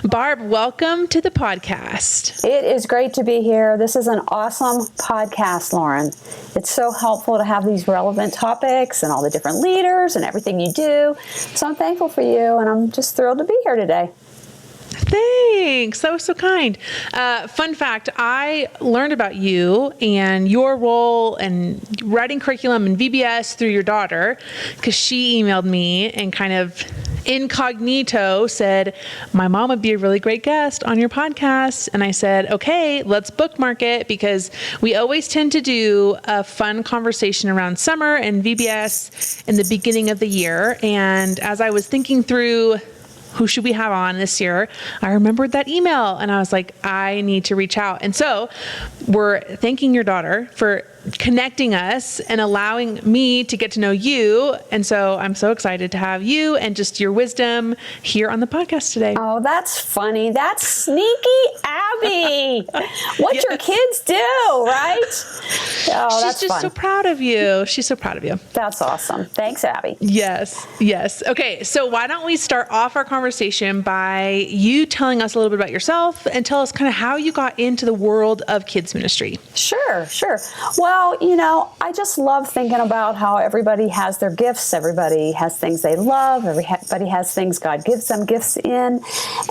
Barb, welcome to the podcast. It is great to be here. This is an awesome podcast, Lauren. It's so helpful to have these relevant topics and all the different leaders and everything you do. So I'm thankful for you, and I'm just thrilled to be here today. Thanks. That was so kind. Fun fact, I learned about you and your role in writing curriculum in VBS through your daughter, because she emailed me and kind of incognito said, my mom would be a really great guest on your podcast. And I said, okay, let's bookmark it, because we always tend to do a fun conversation around summer and VBS in the beginning of the year. And as I was thinking through who should we have on this year, I remembered that email and I was like, I need to reach out. And so we're thanking your daughter for connecting us and allowing me to get to know you. And so I'm so excited to have you and just your wisdom here on the podcast today. Oh, that's funny. That's sneaky Abby. What your kids do, right? Oh, She's just fun. So proud of you. She's so proud of you. That's awesome. Thanks, Abby. Yes. Okay, so why don't we start off our conversation by you telling us a little bit about yourself and tell us kind of how you got into the world of kids ministry. Sure. Well, I just love thinking about how everybody has their gifts. Everybody has things they love. Everybody has things God gives them gifts in.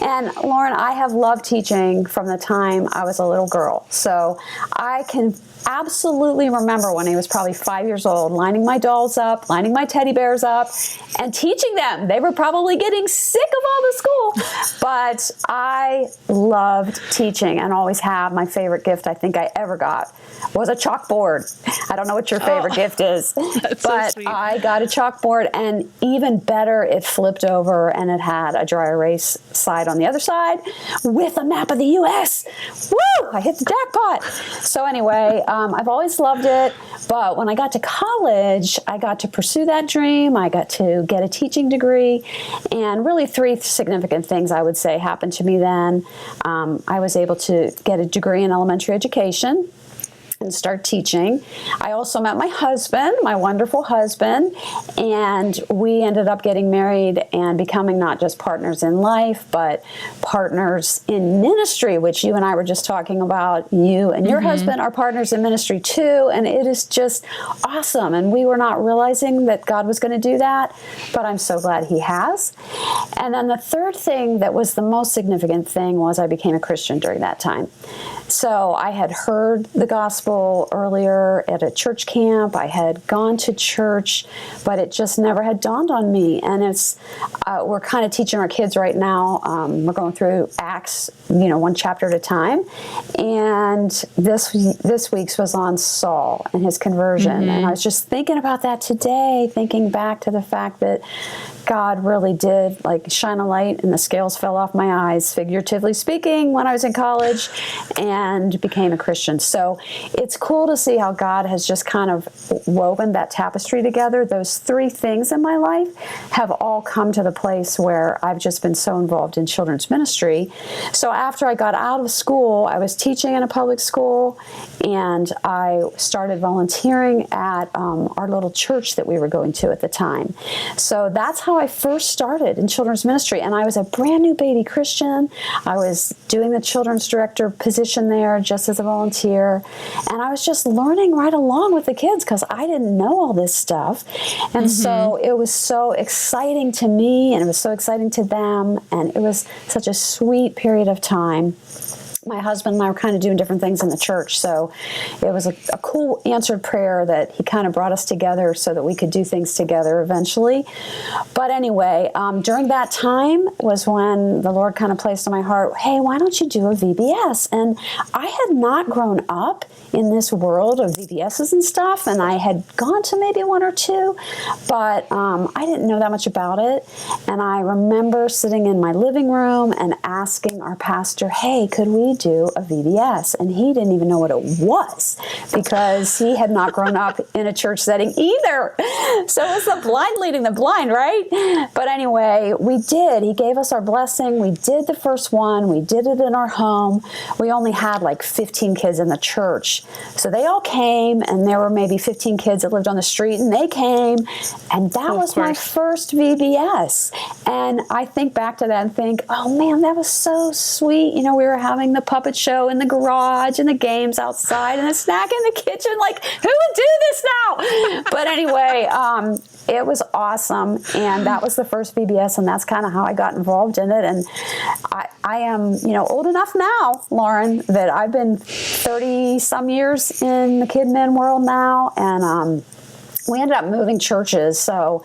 And Lauren, I have loved teaching from the time I was a little girl. So I can absolutely remember when I was probably 5 years old, lining my dolls up, lining my teddy bears up, and teaching them. They were probably getting sick of all the school, but I loved teaching and always have. My favorite gift I think I ever got was a chalkboard. I don't know what your favorite gift is, but so I got a chalkboard, and even better, it flipped over and it had a dry erase side on the other side with a map of the U.S. Woo! I hit the jackpot. So anyway, I've always loved it, but when I got to college, I got to pursue that dream. I got to get a teaching degree, and really three significant things I would say happened to me then. I was able to get a degree in elementary education and start teaching. I also met my husband, my wonderful husband, and we ended up getting married and becoming not just partners in life, but partners in ministry, which you and I were just talking about. You and your husband are partners in ministry too, and it is just awesome. And we were not realizing that God was going to do that, but I'm so glad He has. And then the third thing that was the most significant thing was I became a Christian during that time. So I had heard the gospel earlier at a church camp. I had gone to church, but it just never had dawned on me. And we're kind of teaching our kids right now. We're going through Acts, one chapter at a time. And this week's was on Saul and his conversion. And I was just thinking about that today, thinking back to the fact that God really did shine a light and the scales fell off my eyes, figuratively speaking, when I was in college and became a Christian. So it's cool to see how God has just kind of woven that tapestry together. Those three things in my life have all come to the place where I've just been so involved in children's ministry. So after I got out of school, I was teaching in a public school, and I started volunteering at our little church that we were going to at the time. So that's how I first started in children's ministry, and I was a brand new baby Christian. I was doing the children's director position there just as a volunteer, and I was just learning right along with the kids because I didn't know all this stuff. And so it was so exciting to me, and it was so exciting to them, and it was such a sweet period of time. My husband and I were kind of doing different things in the church, so it was a cool answered prayer that He kind of brought us together so that we could do things together eventually. But anyway, during that time was when the Lord kind of placed on my heart, hey, why don't you do a VBS? And I had not grown up in this world of VBSs and stuff, and I had gone to maybe one or two, but I didn't know that much about it. And I remember sitting in my living room and asking our pastor, hey, could we we do a VBS? And he didn't even know what it was because he had not grown up in a church setting either. So it was the blind leading the blind, right? But anyway, we did. He gave us our blessing. We did the first one. We did it in our home. We only had like 15 kids in the church. So they all came, and there were maybe 15 kids that lived on the street, and they came. And that was my first VBS. And I think back to that and think, oh man, that was so sweet. You know, we were having the puppet show in the garage and the games outside and the snack in the kitchen. Like, who would do this now? But anyway, it was awesome. And that was the first VBS, and that's kind of how I got involved in it. And I am, you know, old enough now, Lauren, that I've been 30 some years in the kid men world now. And, we ended up moving churches, so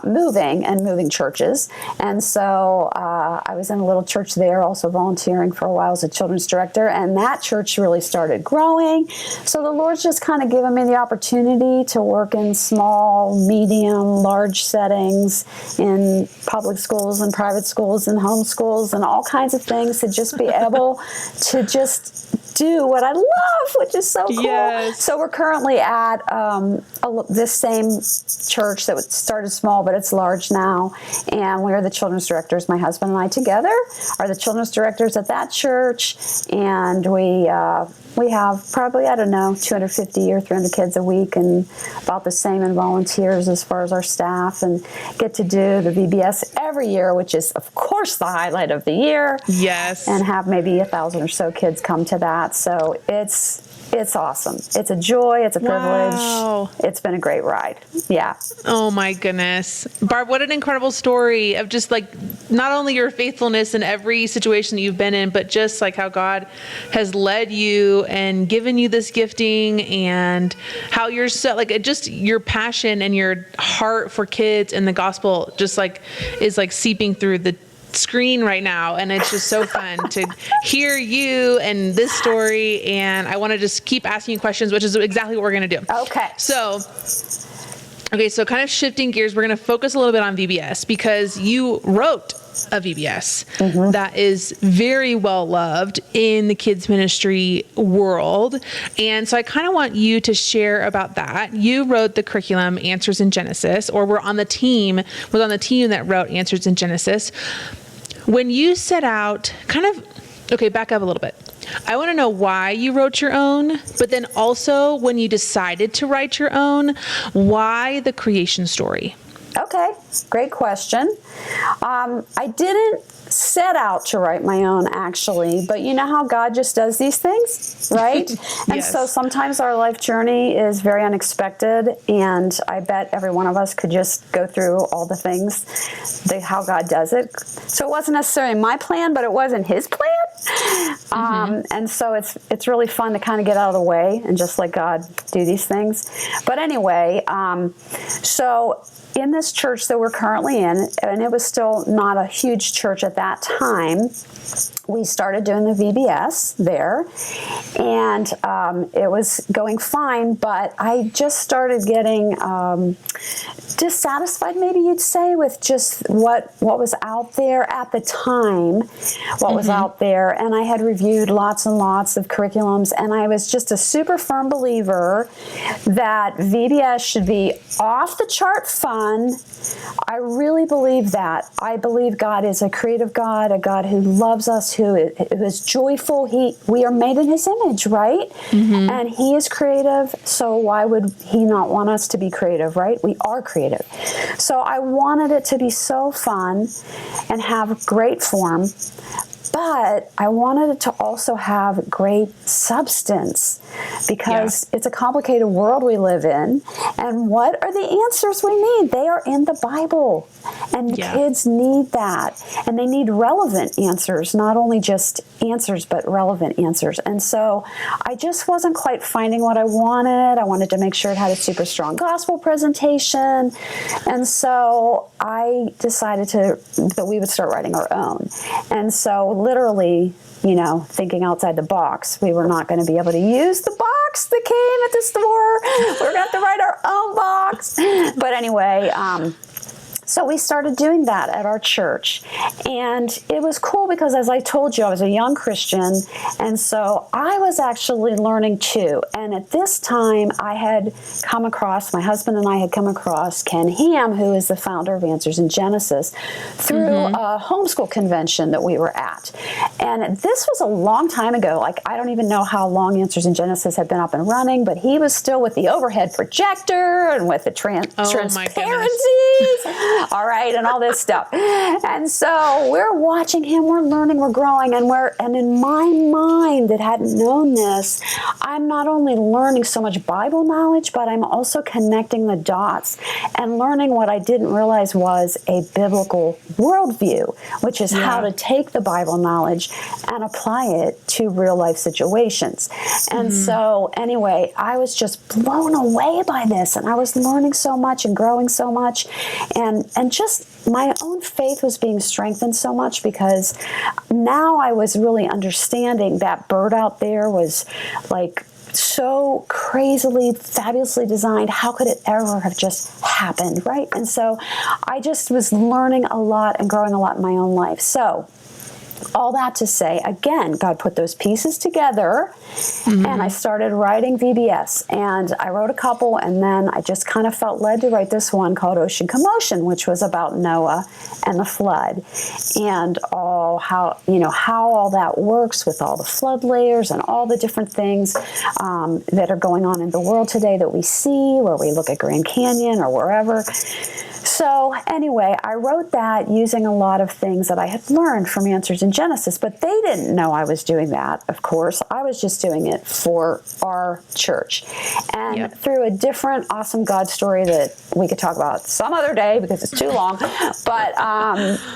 moving churches. And so I was in a little church there, also volunteering for a while as a children's director, and that church really started growing. So the Lord's just kind of given me the opportunity to work in small, medium, large settings, in public schools and private schools and home schools and all kinds of things, to just be able to just do what I love, which is so cool. Yes. So we're currently at this same church that started small, but it's large now. And we're the children's directors. My husband and I together are the children's directors at that church. And we have probably, 250 or 300 kids a week, and about the same in volunteers as far as our staff, and get to do the VBS every year, which is, of course, the highlight of the year. Yes. And have maybe 1,000 or so kids come to that. So it's awesome. It's a joy. It's a privilege. Wow. It's been a great ride. Yeah. Oh my goodness. Barb, what an incredible story of just like not only your faithfulness in every situation that you've been in, but just like how God has led you and given you this gifting, and how you're so like just your passion and your heart for kids and the gospel just like is like seeping through the screen right now, and it's just so fun to hear you and this story. And I want to just keep asking you questions, which is exactly what we're going to do. Okay. So kind of shifting gears, we're going to focus a little bit on VBS, because you wrote a VBS that is very well loved in the kids ministry world. And so I kind of want you to share about that. You wrote the curriculum Answers in Genesis, or was on the team that wrote Answers in Genesis. When you set out, back up a little bit. I want to know why you wrote your own, but then also when you decided to write your own, why the creation story? Okay, great question. I didn't set out to write my own, actually, but you know how God just does these things, right? And Yes. so sometimes our life journey is very unexpected, and I bet every one of us could just go through all the things, how God does it. So it wasn't necessarily my plan, but it wasn't His plan. And so it's really fun to kind of get out of the way and just let God do these things. But anyway, so in this church that we're currently in, and it was still not a huge church at that time, we started doing the VBS there, and it was going fine, but I just started getting dissatisfied, maybe you'd say, with just what was out there at the time, what was out there. And I had reviewed lots and lots of curriculums, and I was just a super firm believer that VBS should be off the chart fun. I really believe that. I believe God is a creative God, a God who loves us, who is joyful. We are made in His image, right? And He is creative, so why would He not want us to be creative, right? We are creative. So I wanted it to be so fun and have great form, but I wanted it to also have great substance, because it's a complicated world we live in. And what are the answers we need? They are in the Bible. And the kids need that. And they need relevant answers, not only just answers, but relevant answers. And so I just wasn't quite finding what I wanted. I wanted to make sure it had a super strong gospel presentation. And so I decided that we would start writing our own. And so literally, thinking outside the box, we were not going to be able to use the box that came at the store. We're going to have to write our own box. But anyway, So we started doing that at our church. And it was cool because, as I told you, I was a young Christian. And so I was actually learning too. And at this time, my husband and I had come across Ken Ham, who is the founder of Answers in Genesis, through a homeschool convention that we were at. And this was a long time ago. Like, I don't even know how long Answers in Genesis had been up and running, but he was still with the overhead projector and with the transparencies, all right, and all this stuff. And so we're watching him, we're learning, we're growing, and in my mind that hadn't known this, I'm not only learning so much Bible knowledge, but I'm also connecting the dots and learning what I didn't realize was a biblical worldview, which is how to take the Bible knowledge and apply it to real life situations. And so anyway, I was just blown away by this, and I was learning so much and growing so much, and just my own faith was being strengthened so much, because now I was really understanding that bird out there was like so crazily, fabulously designed. How could it ever have just happened, right? And so I just was learning a lot and growing a lot in my own life. So all that to say, again, God put those pieces together, and I started writing VBS. And I wrote a couple, and then I just kind of felt led to write this one called Ocean Commotion, which was about Noah and the flood, and how all that works with all the flood layers and all the different things that are going on in the world today that we see, where we look at Grand Canyon or wherever. So anyway, I wrote that using a lot of things that I had learned from Answers in Genesis, but they didn't know I was doing that, of course. I was just doing it for our church. And through a different awesome God story that we could talk about some other day because it's too long, but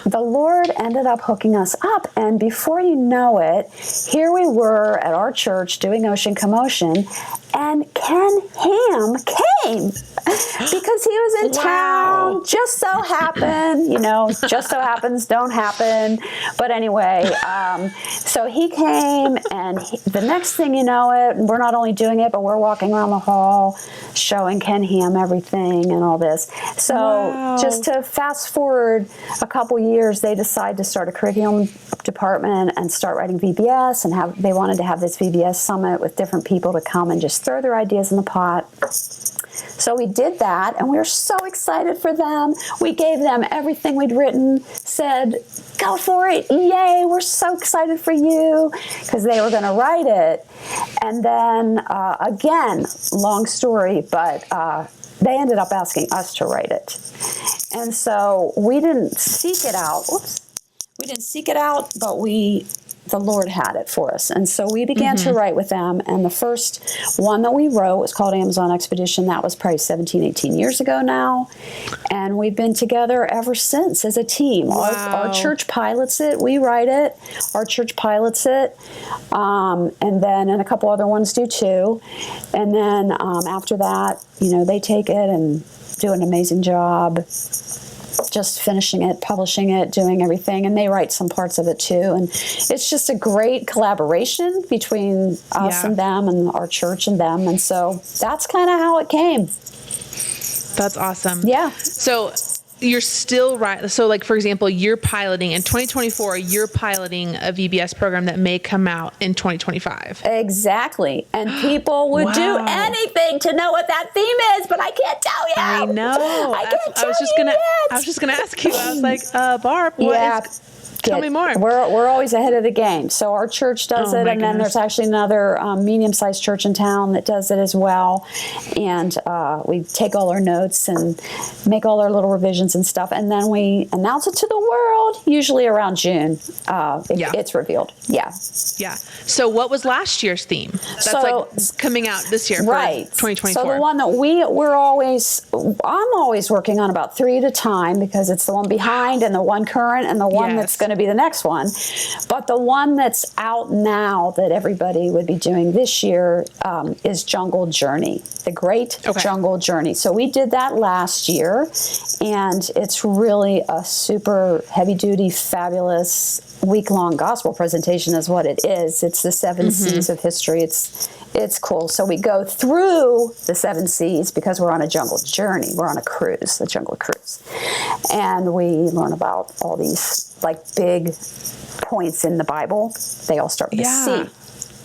the Lord ended up hooking us up. And before you know it, here we were at our church doing Ocean Commotion, and Ken Ham came because he was in town. Just so happened, just so happens, don't happen. But anyway, so he came, and the next thing you know we're not only doing it, but we're walking around the hall showing Ken Ham everything and all this. So just to fast forward a couple years, they decided to start a curriculum department and start writing VBS, and they wanted to have this VBS summit with different people to come and just throw their ideas in the pot. So we did that, and we were so excited for them. We gave them everything we'd written, said, go for it, yay, we're so excited for you, because they were going to write it. And then, again, long story, but they ended up asking us to write it. And so we didn't seek it out. We didn't seek it out, but the Lord had it for us. And so we began to write with them. And the first one that we wrote was called Amazon Expedition. That was probably 17, 18 years ago now. And we've been together ever since as a team. Wow. Our church pilots it. We write it. Our church pilots it. And a couple other ones do too. And then after that, they take it and do an amazing job. Just finishing it, publishing it, doing everything, and they write some parts of it too. And it's just a great collaboration between us and them, and our church and them. And so that's kind of how it came. That's awesome. Yeah. So you're still right. So like, for example, you're piloting in 2024, you're piloting a VBS program that may come out in 2025. Exactly. And people would do anything to know what that theme is, but I can't tell you. I know. I was just going to ask you. I was like, Barb, tell me more. We're always ahead of the game. So our church does it, and then there's actually another medium-sized church in town that does it as well. And we take all our notes and make all our little revisions and stuff, and then we announce it to the world, usually around June. It's revealed. Yeah. Yeah. So what was last year's theme? That's coming out this year, right? For 2024. So the one that I'm always working on about 3 at a time, because it's the one behind and the one current and the one that's going to be the next one. But the one that's out now that everybody would be doing this year is Jungle Journey, the Great Jungle Journey. So we did that last year, and it's really a super heavy-duty, fabulous week-long gospel presentation is what it is. It's the 7 C's of history. It's It's cool. So we go through the 7 seas because we're on a jungle journey. We're on a cruise, a jungle cruise. And we learn about all these like big points in the Bible. They all start with a C,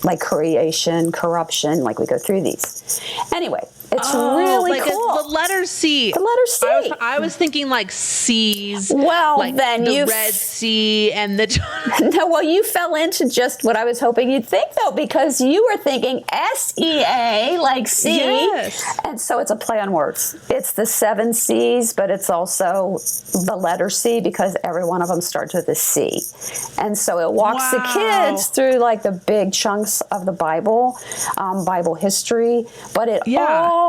like creation, corruption, like we go through these. Anyway, it's really like cool. The letter C. The letter C. I was thinking like seas. Well, like then the Red Sea and the. No, well, you fell into just what I was hoping you'd think, though, because you were thinking SEA, like sea. Yes. And so it's a play on words. It's the 7 C's, but it's also the letter C because every one of them starts with a C. And so it walks the kids through like the big chunks of the Bible, Bible history, but it all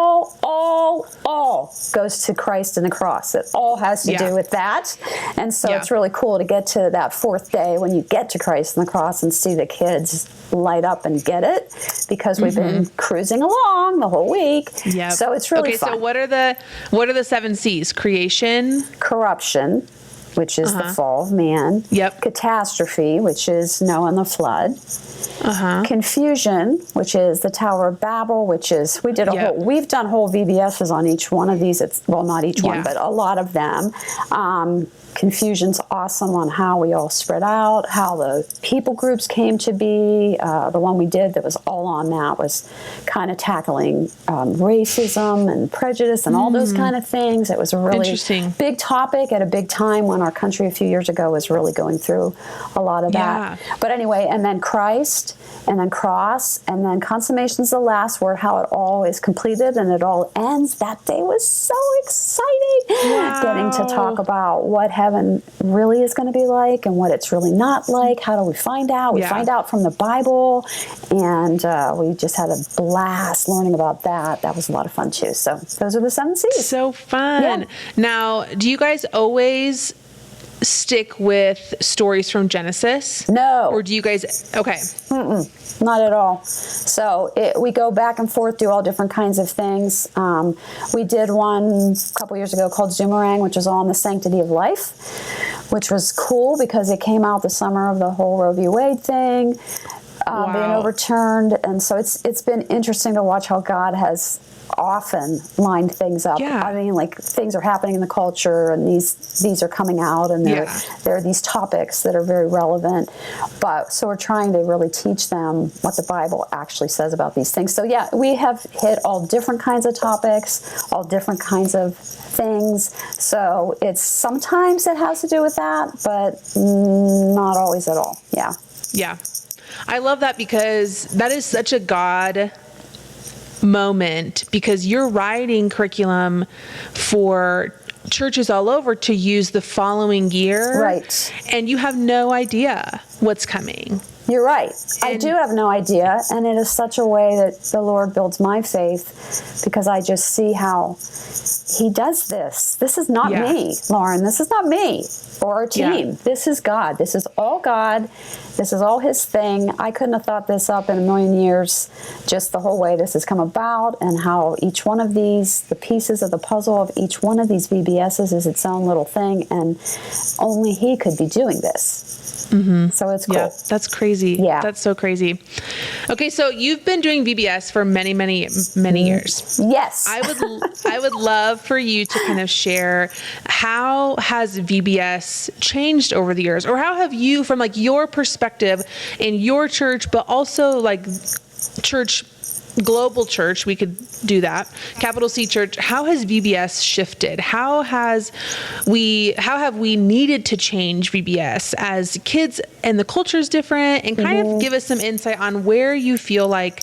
goes to Christ and the cross. It all has to do with that. And so it's really cool to get to that 4th day when you get to Christ and the cross and see the kids light up and get it, because we've been cruising along the whole week. Yep. So it's really fun. So what are the 7 C's? Creation, corruption, which is the fall of man. Yep. Catastrophe, which is Noah and the flood. Confusion, which is the Tower of Babel, which is we've done whole VBSs on each one of these. It's not each one, but a lot of them. Confusion's awesome on how we all spread out, how the people groups came to be. The one we did that was all on that was kind of tackling racism and prejudice and all those kind of things. It was a really big topic at a big time when our country a few years ago was really going through a lot of that. But anyway, and then Christ, and then cross, and then consummation's the last word, how it all is completed and it all ends. That day was so exciting. Getting to talk about what heaven really is going to be like and what it's really not like. How do we find out? We find out from the Bible, and we just had a blast learning about that. That was a lot of fun too. So those are the 7 C's. So fun. Now, do you guys always stick with stories from Genesis? No. Or do you guys, not at all. So we go back and forth, do all different kinds of things. We did one a couple years ago called Zoomerang, which is all on the sanctity of life, which was cool because it came out the summer of the whole Roe v. Wade thing being overturned. And so it's been interesting to watch how God has often lined things up. I mean, like things are happening in the culture, and these are coming out, and there are these topics that are very relevant. But so we're trying to really teach them what the Bible actually says about these things. So we have hit all different kinds of topics, all different kinds of things. So sometimes it has to do with that, but not always at all. Yeah. I love that, because that is such a God moment, because you're writing curriculum for churches all over to use the following year. Right. And you have no idea what's coming. You're right. I do have no idea. And it is such a way that the Lord builds my faith, because I just see how he does this. This is not me, Lauren. This is not me or our team. This is God. This is all God. This is all his thing. I couldn't have thought this up in a million years, just the whole way this has come about, and how each one of these, the pieces of the puzzle of each one of these VBSs is its own little thing, and only he could be doing this. So it's cool. Yeah, that's crazy. Yeah. That's so crazy. Okay, so you've been doing VBS for many, many, many years. Yes. I would love for you to kind of share, how has VBS changed over the years, or how have you, from like your perspective in your church, but also like church, global church, we could do that, capital C church, how has VBS shifted? How have we needed to change VBS as kids, and the culture is different, and kind of give us some insight on where you feel like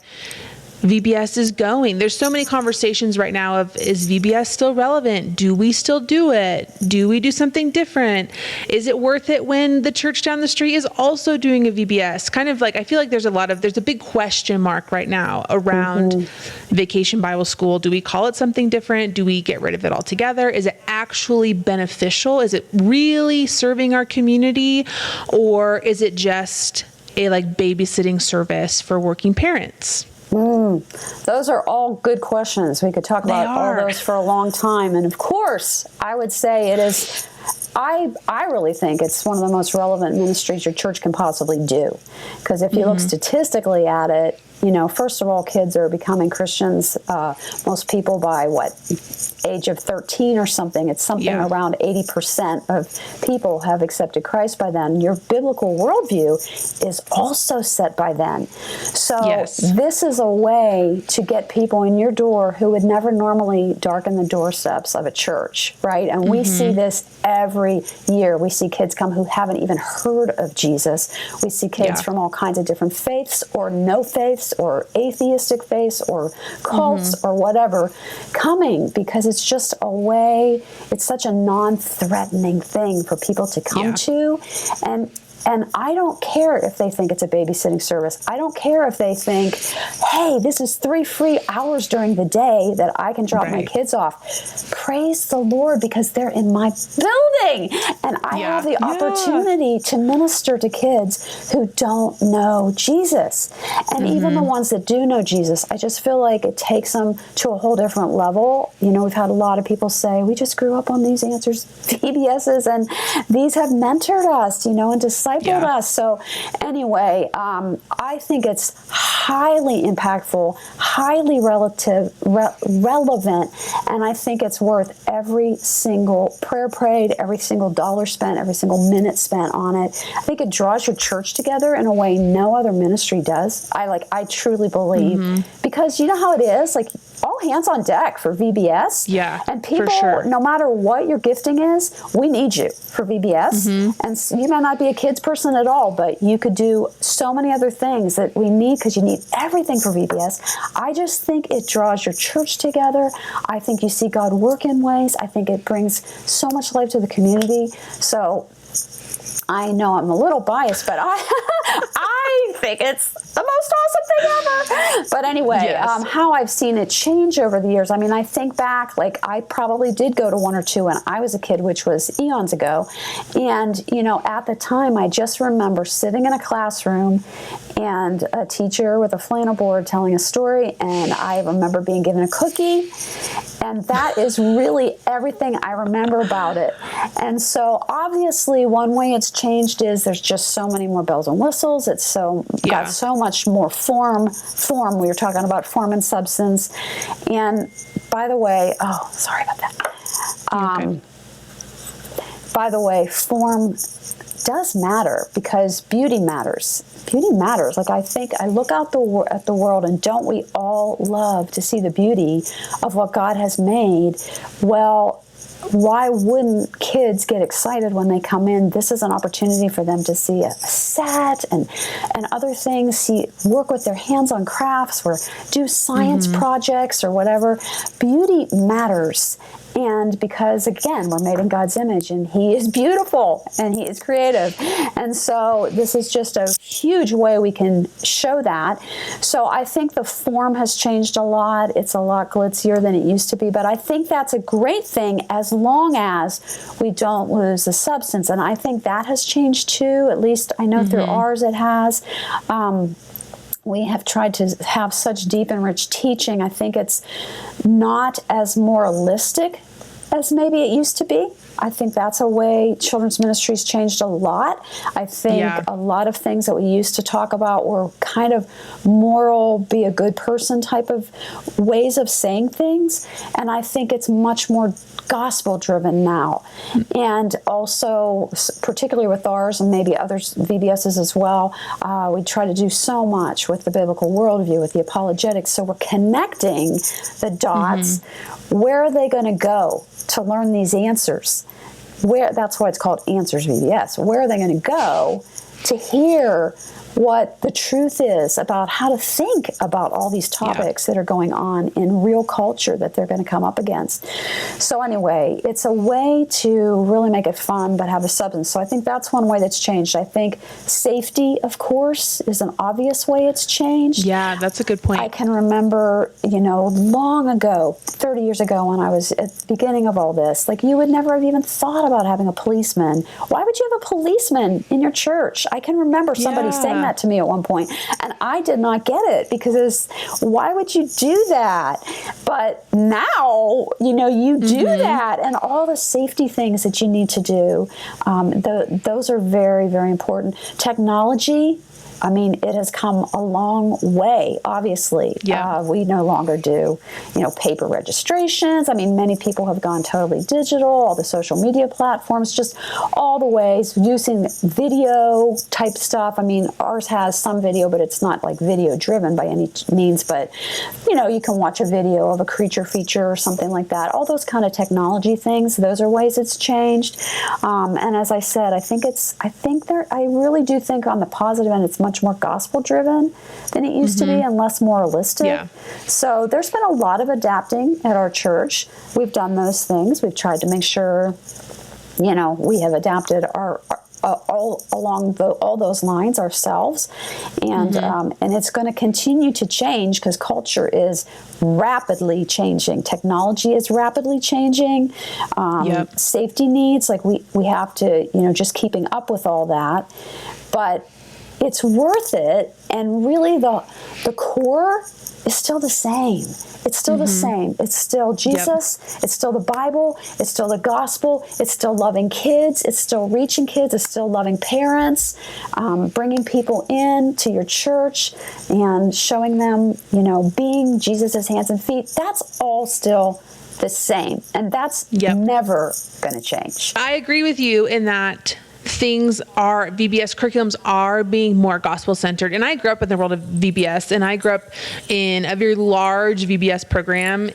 VBS is going. There's so many conversations right now of, is VBS still relevant? Do we still do it? Do we do something different? Is it worth it when the church down the street is also doing a VBS? Kind of like, I feel like there's a big question mark right now around Vacation Bible School. Do we call it something different? Do we get rid of it altogether? Is it actually beneficial? Is it really serving our community? Or is it just a like babysitting service for working parents? Those are all good questions. We could talk about all those for a long time. And of course, I would say it is I really think it's one of the most relevant ministries your church can possibly do. Because if you look statistically at it, first of all, kids are becoming Christians. Most people by age of 13 or something. It's something around 80% of people have accepted Christ by then. Your biblical worldview is also set by then. So this is a way to get people in your door who would never normally darken the doorsteps of a church, right? And we see this every year. We see kids come who haven't even heard of Jesus. We see kids from all kinds of different faiths or no faiths or atheistic faiths or cults or whatever coming because it's just a way, it's such a non-threatening thing for people to come to. And I don't care if they think it's a babysitting service. I don't care if they think, hey, this is 3 free hours during the day that I can drop my kids off. Praise the Lord, because they're in my building. And I have the opportunity to minister to kids who don't know Jesus. And even the ones that do know Jesus, I just feel like it takes them to a whole different level. We've had a lot of people say, we just grew up on these Answers VBSs, and these have mentored us, and discipled us. So anyway, I think it's highly impactful, highly relevant, and I think it's worth every single prayer prayed, every single dollar spent, every single minute spent on it. I think it draws your church together in a way no other ministry does. I truly believe, because you know how it is, all hands on deck for VBS. Yeah, and people, for sure. No matter what your gifting is, we need you for VBS. And you may not be a kids person at all, but you could do so many other things that we need, because you need everything for VBS. I just think it draws your church together. I think you see God work in ways. I think it brings so much life to the community. So I know I'm a little biased, but I think it's the most awesome thing ever. But anyway, how I've seen it change over the years. I mean, I think back, I probably did go to 1 or 2 when I was a kid, which was eons ago. And, at the time, I just remember sitting in a classroom and a teacher with a flannel board telling a story. And I remember being given a cookie. And that is really everything I remember about it. And so obviously one way it's changed is there's just so many more bells and whistles. It's got so much more form. We were talking about form and substance. And by the way, sorry about that. By the way, form does matter because beauty matters. Beauty matters. I think I look out at the world, and don't we all love to see the beauty of what God has made? Well, why wouldn't kids get excited when they come in? This is an opportunity for them to see a set and other things, work with their hands on crafts or do science projects or whatever. Beauty matters. And because, again, we're made in God's image, and He is beautiful, and He is creative. And so this is just a huge way we can show that. So I think the form has changed a lot. It's a lot glitzier than it used to be. But I think that's a great thing as long as we don't lose the substance. And I think that has changed too. At least I know through ours it has. We have tried to have such deep and rich teaching. I think it's not as moralistic as maybe it used to be. I think that's a way children's ministries changed a lot. I think a lot of things that we used to talk about were kind of moral, be a good person type of ways of saying things. And I think it's much more gospel driven now. And also, particularly with ours and maybe others, VBSs as well, we try to do so much with the biblical worldview, with the apologetics. So we're connecting the dots. Where are they going to go to learn these answers? That's why it's called Answers VBS. Where are they going to go to hear what the truth is about how to think about all these topics that are going on in real culture that they're going to come up against? So anyway, it's a way to really make it fun but have a substance. So I think that's one way that's changed. I think safety, of course, is an obvious way it's changed. Yeah, that's a good point. I can remember, long ago, 30 years ago, when I was at the beginning of all this, you would never have even thought about having a policeman. Why would you have a policeman in your church? I can remember somebody saying that to me at one point, and I did not get it because why would you do that? But now, you do that, and all the safety things that you need to do, those are very, very important. Technology, I mean, it has come a long way, obviously. Yeah. We no longer do, paper registrations. I mean, many people have gone totally digital, all the social media platforms, just all the ways, using video type stuff. I mean, ours has some video, but it's not like video driven by any means. But, you can watch a video of a creature feature or something like that. All those kind of technology things, those are ways it's changed. And as I said, I really do think on the positive end, it's much more gospel driven than it used to be and less moralistic. Yeah. So there's been a lot of adapting at our church. We've done those things. We've tried to make sure, we have adapted our all along all those lines ourselves, and it's going to continue to change because culture is rapidly changing. Technology is rapidly changing. Safety needs, like we have to, just keeping up with all that, but it's worth it. And really the core is still the same. It's still the same. It's still Jesus. Yep. It's still the Bible. It's still the gospel. It's still loving kids. It's still reaching kids. It's still loving parents, bringing people in to your church and showing them, being Jesus' hands and feet. That's all still the same. And that's never going to change. I agree with you in that VBS curriculums are being more gospel centered. And I grew up in the world of VBS, and I grew up in a very large VBS program.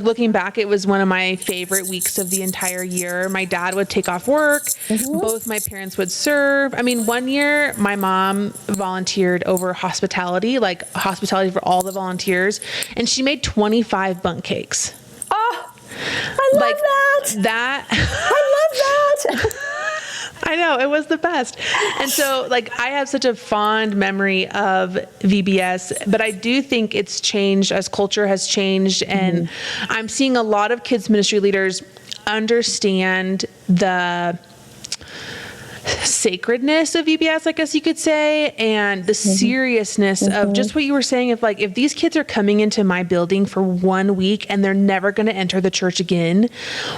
Looking back, it was one of my favorite weeks of the entire year. My dad would take off work. Both my parents would serve. I mean, one year my mom volunteered over hospitality for all the volunteers, and she made 25 bundt cakes. Oh, I love that. I love that. I know, it was the best. And so I have such a fond memory of VBS, but I do think it's changed as culture has changed. And I'm seeing a lot of kids ministry leaders understand the sacredness of VBS, I guess you could say, and the seriousness of just what you were saying of if these kids are coming into my building for 1 week and they're never going to enter the church again,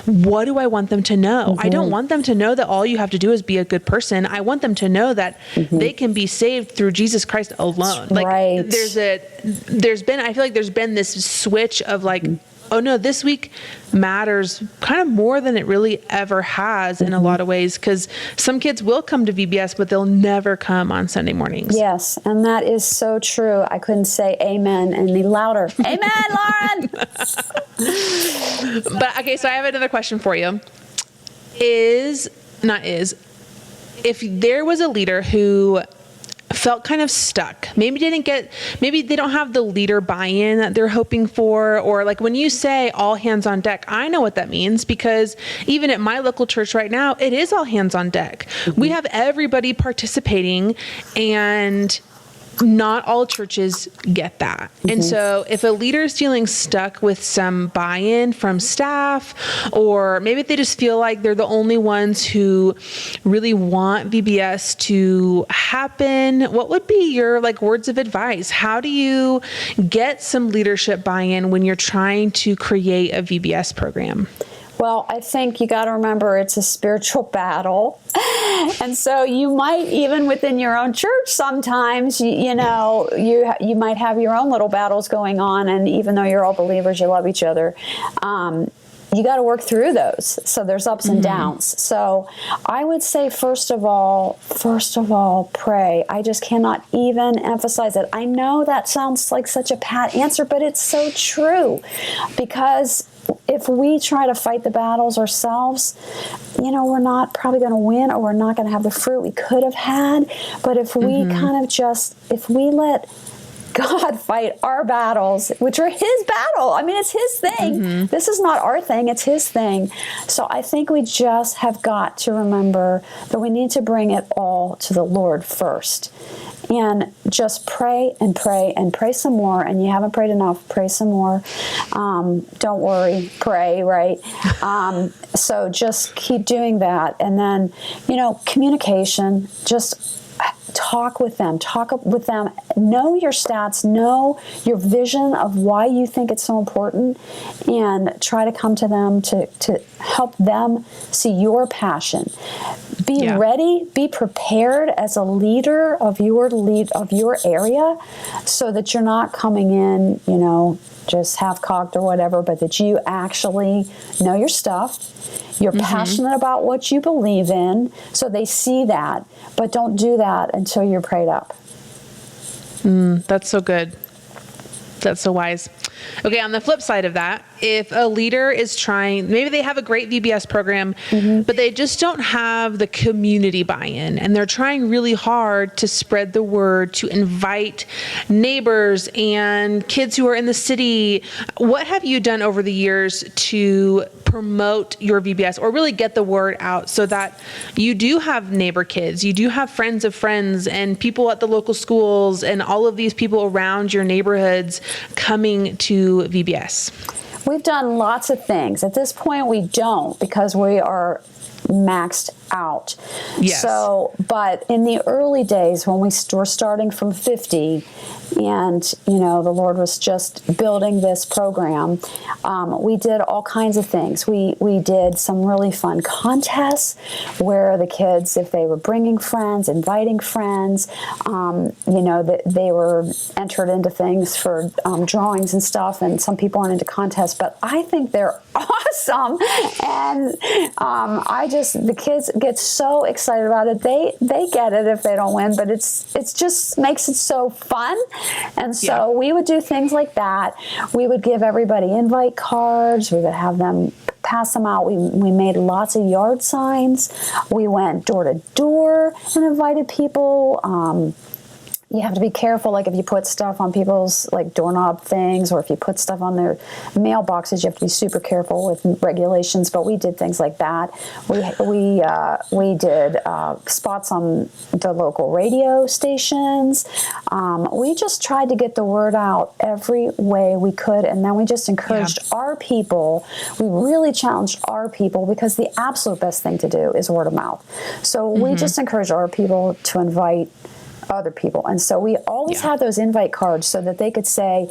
what do I want them to know? I don't want them to know that all you have to do is be a good person. I want them to know that they can be saved through Jesus Christ alone. Right. I feel like there's been this switch of oh no, this week matters kind of more than it really ever has in a lot of ways, because some kids will come to VBS, but they'll never come on Sunday mornings. Yes, and that is so true. I couldn't say amen any louder. Amen, Lauren! But okay, so I have another question for you. If there was a leader who felt kind of stuck, maybe they don't have the leader buy-in that they're hoping for, or when you say all hands on deck, I know what that means, because even at my local church right now, it is all hands on deck. We have everybody participating, and not all churches get that. And so if a leader is feeling stuck with some buy-in from staff, or maybe they just feel like they're the only ones who really want VBS to happen, what would be your words of advice? How do you get some leadership buy-in when you're trying to create a VBS program? Well, I think you got to remember it's a spiritual battle. And so you might, even within your own church, sometimes, you might have your own little battles going on. And even though you're all believers, you love each other. You got to work through those. So there's ups and downs. So I would say, first of all, pray. I just cannot even emphasize it. I know that sounds like such a pat answer, but it's so true, because if we try to fight the battles ourselves, we're not probably going to win, or we're not going to have the fruit we could have had. But if we if we let God fight our battles, which are his battle. I mean, it's his thing. This is not our thing. It's his thing. So I think we just have got to remember that we need to bring it all to the Lord first. And just pray and pray and pray some more. And you haven't prayed enough, pray some more. Don't worry, pray, right? So just keep doing that. And then, communication, just talk with them, know your stats, know your vision of why you think it's so important, and try to come to them to help them see your passion. Be ready, be prepared as a leader of your area, so that you're not coming in, just half-cocked or whatever, but that you actually know your stuff. You're passionate about what you believe in, so they see that, but don't do that until you're prayed up. That's so good. That's so wise. Okay, on the flip side of that, if a leader is trying, maybe they have a great VBS program, but they just don't have the community buy-in, and they're trying really hard to spread the word, to invite neighbors and kids who are in the city. What have you done over the years to promote your VBS, or really get the word out, so that you do have neighbor kids, you do have friends of friends, and people at the local schools, and all of these people around your neighborhoods coming to VBS? We've done lots of things. At this point, we don't, because we are maxed out. Yes. So, but in the early days when we were starting from 50, and the Lord was just building this program, we did all kinds of things. We did some really fun contests where the kids, if they were bringing friends, inviting friends, that they were entered into things for drawings and stuff. And some people aren't into contests, but I think they're awesome. And the kids get so excited about it. They get it if they don't win, but it's just makes it so fun. And so we would do things like that. We would give everybody invite cards. We would have them pass them out. We made lots of yard signs. We went door to door and invited people. You have to be careful, like if you put stuff on people's doorknob things, or if you put stuff on their mailboxes, you have to be super careful with regulations. But we did things like that. We did spots on the local radio stations. We just tried to get the word out every way we could, and then we just encouraged our people. We really challenged our people, because the absolute best thing to do is word of mouth. So we just encouraged our people to invite other people. And so we always had those invite cards so that they could say,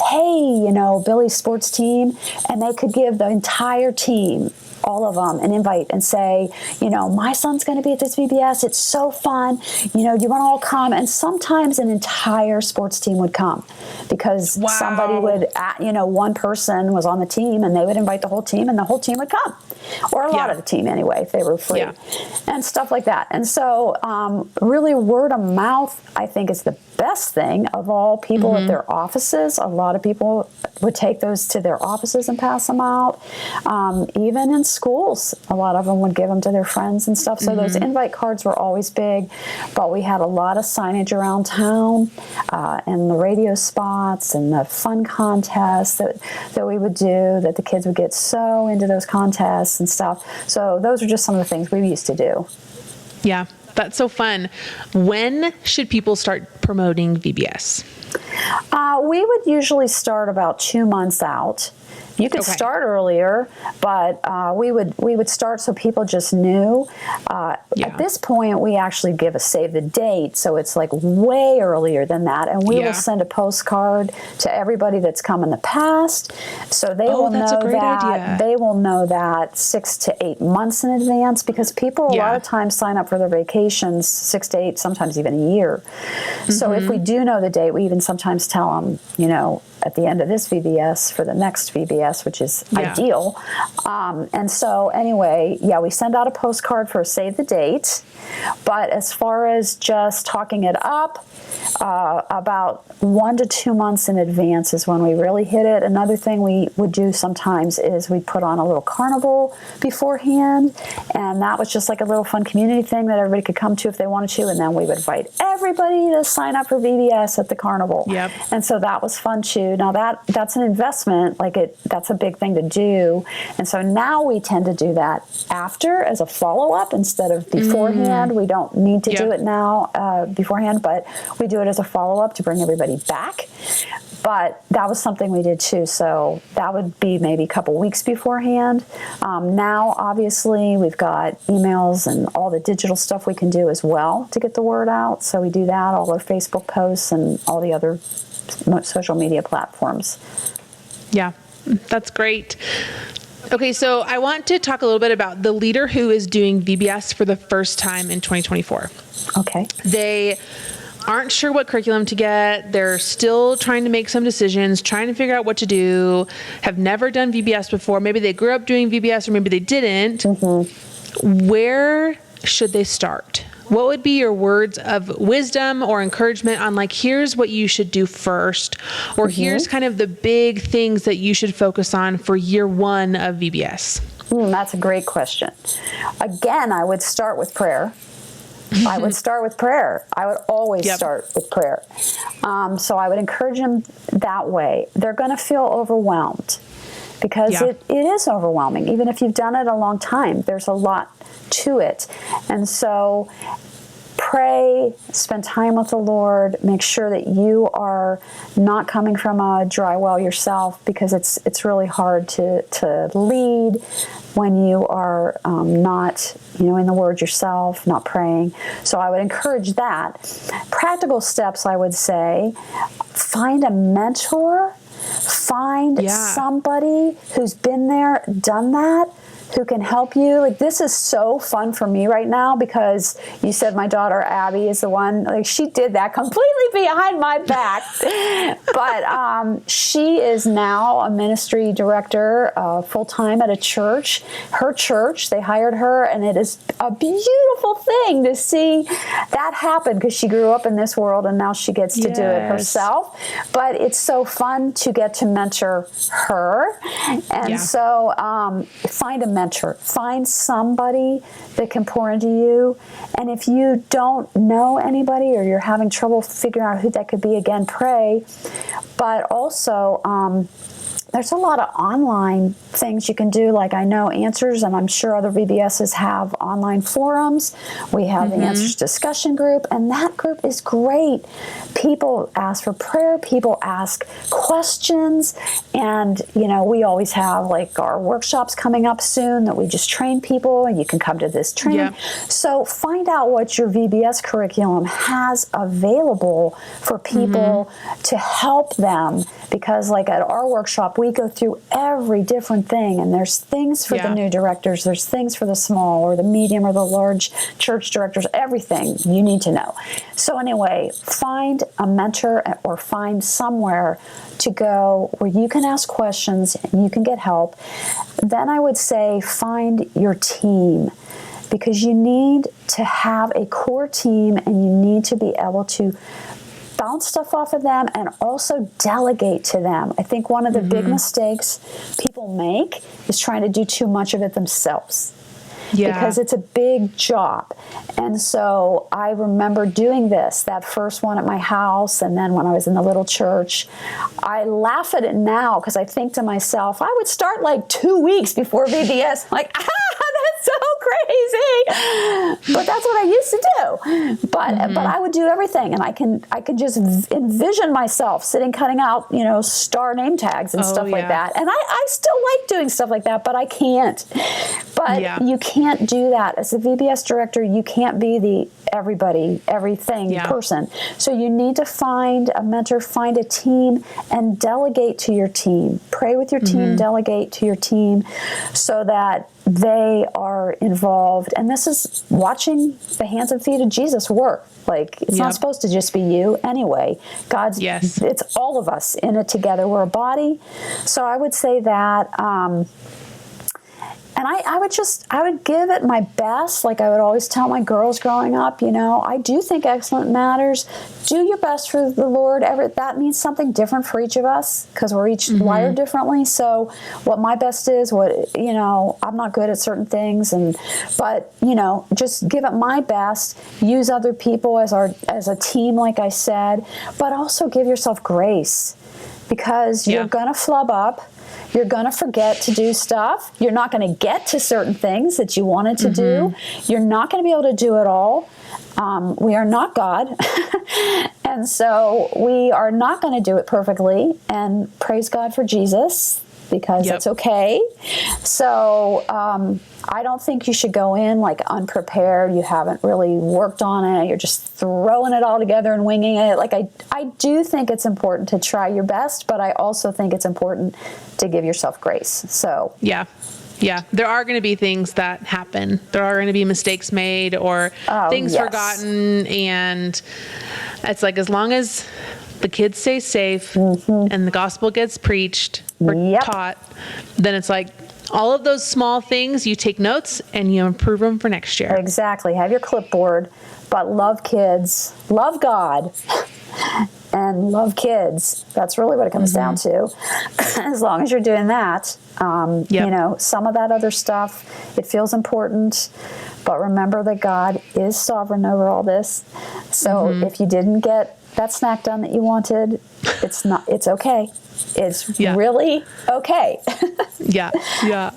hey, Billy's sports team, and they could give the entire team, all of them, an invite and say, my son's going to be at this VBS. It's so fun. Do you want to all come? And sometimes an entire sports team would come, because somebody would, one person was on the team, and they would invite the whole team, and the whole team would come, or a lot of the team anyway, if they were free, and stuff like that. And so really word of mouth, I think, is the best thing of all. People at their offices, a lot of people would take those to their offices and pass them out. Even in schools, a lot of them would give them to their friends and stuff. So those invite cards were always big, but we had a lot of signage around town, and the radio spots and the fun contests that we would do, that the kids would get so into those contests and stuff. So those are just some of the things we used to do. Yeah, that's so fun. When should people start promoting VBS? We would usually start about 2 months out. You could start earlier, but we would start so people just knew. At this point, we actually give a save the date, so it's way earlier than that. And we will send a postcard to everybody that's come in the past, so they will know that. Idea. They will know that 6 to 8 months in advance, because people a lot of times sign up for their vacations 6 to 8, sometimes even a year. So if we do know the date, we even sometimes tell them, at the end of this VBS for the next VBS, which is ideal. And so anyway, we send out a postcard for a save the date. But as far as just talking it up, about 1 to 2 months in advance is when we really hit it. Another thing we would do sometimes is we put on a little carnival beforehand, and that was just a little fun community thing that everybody could come to if they wanted to, and then we would invite everybody to sign up for VBS at the carnival. And so that was fun too. Now that's an investment, that's a big thing to do, and so now we tend to do that after as a follow-up instead of beforehand. We don't need to do it now beforehand, but we do it as a follow-up to bring everybody back. But that was something we did too. So that would be maybe a couple weeks beforehand. Now, obviously, we've got emails and all the digital stuff we can do as well to get the word out. So we do that, all our Facebook posts and all the other social media platforms. Yeah, that's great. Okay, so I want to talk a little bit about the leader who is doing VBS for the first time in 2024. Okay. They aren't sure what curriculum to get. They're still trying to make some decisions, trying to figure out what to do, have never done VBS before. Maybe they grew up doing VBS or maybe they didn't. Mm-hmm. Where should they start? What would be your words of wisdom or encouragement on like, here's what you should do first, or here's kind of the big things that you should focus on for year one of VBS? That's a great question. Again, I would start with prayer. I would start with prayer. I would always start with prayer. So I would encourage them that way. They're going to feel overwhelmed because it is overwhelming. Even if you've done it a long time, there's a lot to it. And so pray, spend time with the Lord, make sure that you are not coming from a dry well yourself, because it's really hard to lead when you are not, in the Word yourself, not praying. So I would encourage that. Practical steps, I would say, find a mentor, find somebody who's been there, done that, who can help you. Like, this is so fun for me right now because you said my daughter Abby is the one, like, she did that completely behind my back. But she is now a ministry director full-time at a church. Her church, they hired her, and it is a beautiful thing to see that happen because she grew up in this world and now she gets to do it herself. But it's so fun to get to mentor her. And so find a mentor. Find somebody that can pour into you. And if you don't know anybody or you're having trouble figuring out who that could be, again, pray. But also, there's a lot of online things you can do. Like, I know Answers, and I'm sure other VBSs have online forums. We have the Answers discussion group, and that group is great. People ask for prayer. People ask questions. And, we always have, like, our workshops coming up soon that we just train people, and you can come to this training. Yep. So find out what your VBS curriculum has available for people to help them. Because, like, at our workshop, we go through every different thing, and there's things for the new directors, there's things for the small or the medium or the large church directors, everything you need to know. So anyway, find a mentor or find somewhere to go where you can ask questions and you can get help. Then I would say find your team, because you need to have a core team and you need to be able to bounce stuff off of them and also delegate to them. I think one of the big mistakes people make is trying to do too much of it themselves. Because it's a big job. And so I remember doing this, that first one at my house, and then when I was in the little church. I laugh at it now because I think to myself, I would start like 2 weeks before VBS. Like, that's so crazy. But that's what I used to do. But I would do everything, and I can just envision myself sitting cutting out, star name tags and stuff like that. And I still like doing stuff like that, but I can't. But you can't do that. As a VBS director, you can't be the everybody, everything person. So you need to find a mentor, find a team, and delegate to your team. Pray with your team, delegate to your team so that they are involved. And this is watching the hands and feet of Jesus work. Like, it's not supposed to just be you anyway. It's all of us in it together. We're a body. So I would say that, and I would give it my best. Like I would always tell my girls growing up, I do think excellence matters. Do your best for the Lord. That means something different for each of us because we're each wired differently. So what my best is, I'm not good at certain things, but just give it my best. Use other people as a team, like I said, but also give yourself grace because you're gonna flub up. You're going to forget to do stuff. You're not going to get to certain things that you wanted to do. You're not going to be able to do it all. We are not God. And so we are not going to do it perfectly. And praise God for Jesus, because it's okay. So I don't think you should go in like unprepared. You haven't really worked on it. You're just throwing it all together and winging it. Like I do think it's important to try your best, but I also think it's important to give yourself grace. So yeah, there are going to be things that happen. There are going to be mistakes made or things forgotten. And it's like, as long as the kids stay safe and the gospel gets preached or taught, then it's like all of those small things, you take notes and you improve them for next year. Exactly. Have your clipboard, but love kids, love God, and love kids. That's really what it comes down to. As long as you're doing that, you know, some of that other stuff, it feels important, but remember that God is sovereign over all this. So if you didn't get that snack done that you wanted, it's okay. It's really okay.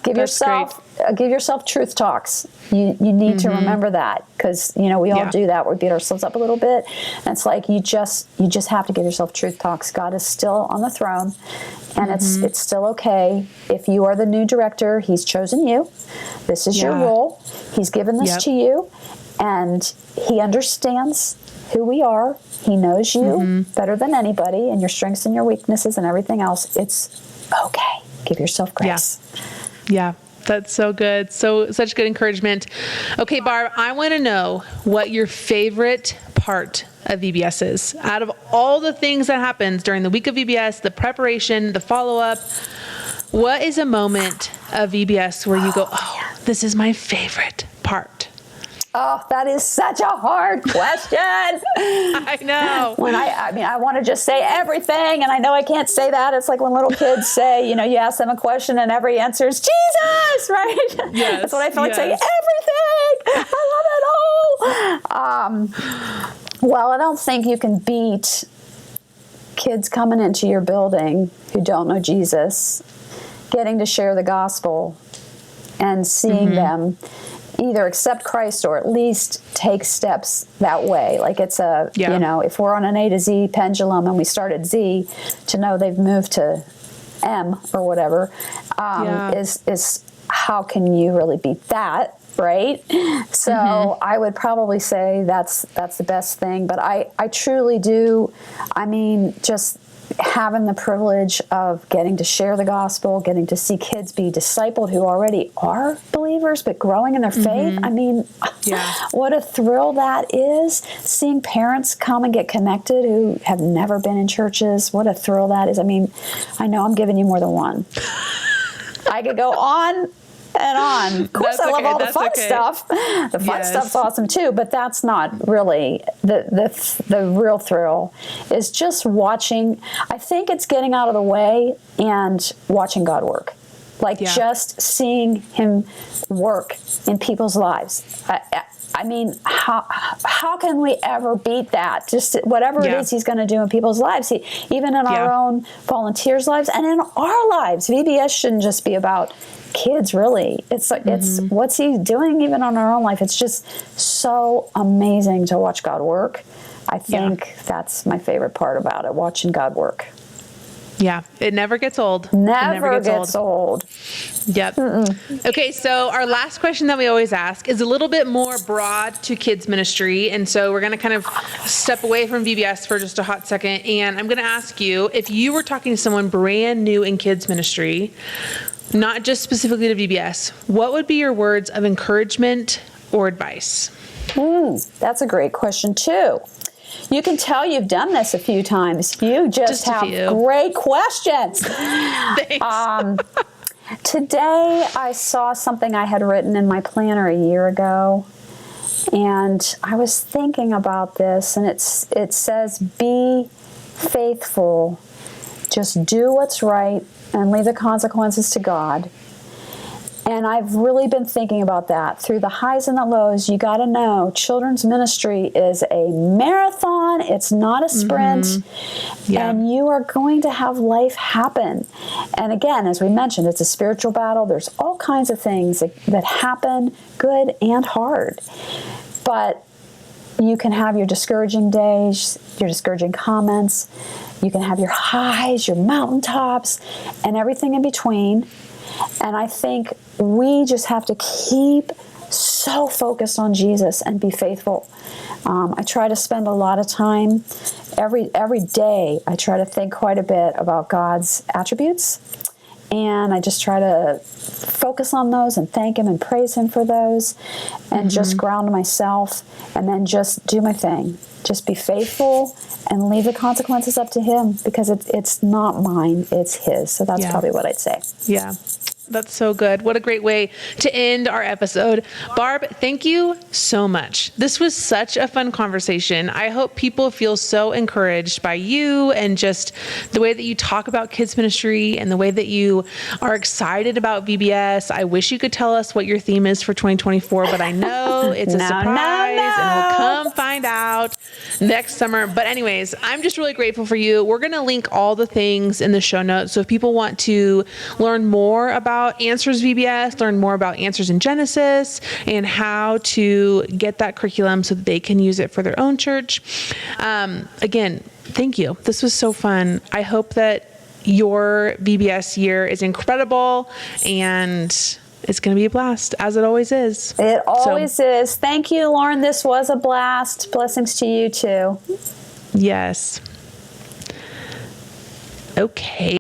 Give yourself truth talks. You need to remember that, because you know we all do that. We beat ourselves up a little bit, and it's like you just have to give yourself truth talks. God is still on the throne, and it's still okay. If you are the new director, He's chosen you. This is your role. He's given this to you, and He understands who we are. He knows you better than anybody, and your strengths and your weaknesses and everything else. It's okay. Give yourself grace. Yeah. That's so good. Such good encouragement. Okay, Barb, I want to know what your favorite part of VBS is. Out of all the things that happens during the week of VBS, the preparation, the follow-up, what is a moment of VBS where you go, oh, this is my favorite part? Oh, that is such a hard question. I know. When I want to just say everything, and I know I can't say that. It's like when little kids say, you know, you ask them a question and every answer is Jesus, right? Yes. That's what I feel like saying. Everything. I love it all. Well, I don't think you can beat kids coming into your building who don't know Jesus, getting to share the gospel, and seeing them either accept Christ or at least take steps that way. Like it's you know, if we're on an A to Z pendulum and we start at Z, to know they've moved to M or whatever, is how can you really beat that, right? So I would probably say that's the best thing. But I truly do, I mean, just having the privilege of getting to share the gospel, getting to see kids be discipled who already are believers, but growing in their faith. I mean, what a thrill that is. Seeing parents come and get connected who have never been in churches. What a thrill that is. I mean, I know I'm giving you more than one. I could go on and on. Of course, I love all the fun stuff. The fun stuff's awesome too, but that's not really the real thrill. Is just watching. I think it's getting out of the way and watching God work. Like just seeing Him work in people's lives. I mean, how can we ever beat that? Just whatever it is He's going to do in people's lives, even in our own volunteers' lives and in our lives. VBS shouldn't just be about kids, really. It's what's He doing even on our own life. It's just so amazing to watch God work. I think that's my favorite part about it, watching God work. Yeah, it never gets old. Never gets old. Yep. Okay, so our last question that we always ask is a little bit more broad to kids ministry. And so we're going to kind of step away from VBS for just a hot second. And I'm going to ask you, if you were talking to someone brand new in kids ministry, not just specifically to VBS, what would be your words of encouragement or advice? That's a great question, too. You can tell you've done this a few times. You just have great questions. Thanks. Today, I saw something I had written in my planner a year ago, and I was thinking about this, and it says, be faithful. Just do what's right and leave the consequences to God. And I've really been thinking about that. Through the highs and the lows, you got to know children's ministry is a marathon. It's not a sprint. And you are going to have life happen. And again, as we mentioned, it's a spiritual battle. There's all kinds of things that happen, good and hard. But you can have your discouraging days, your discouraging comments. You can have your highs, your mountaintops, and everything in between. And I think we just have to keep so focused on Jesus and be faithful. I try to spend a lot of time every day. I try to think quite a bit about God's attributes, and I just try to focus on those and thank Him and praise Him for those, and just ground myself, and then just do my thing. Just be faithful and leave the consequences up to Him, because it's not mine, it's His. So that's probably what I'd say. Yeah. That's so good. What a great way to end our episode. Barb, thank you so much. This was such a fun conversation. I hope people feel so encouraged by you and just the way that you talk about kids ministry and the way that you are excited about VBS. I wish you could tell us what your theme is for 2024, but I know it's a surprise and we'll come find out next summer. But anyways, I'm just really grateful for you. We're going to link all the things in the show notes. So if people want to learn more about Answers VBS, learn more about Answers in Genesis, and how to get that curriculum so that they can use it for their own church. Again, thank you. This was so fun. I hope that your VBS year is incredible and it's going to be a blast, as it always is. It always is. Thank you, Lauren. This was a blast. Blessings to you too. Yes. Okay.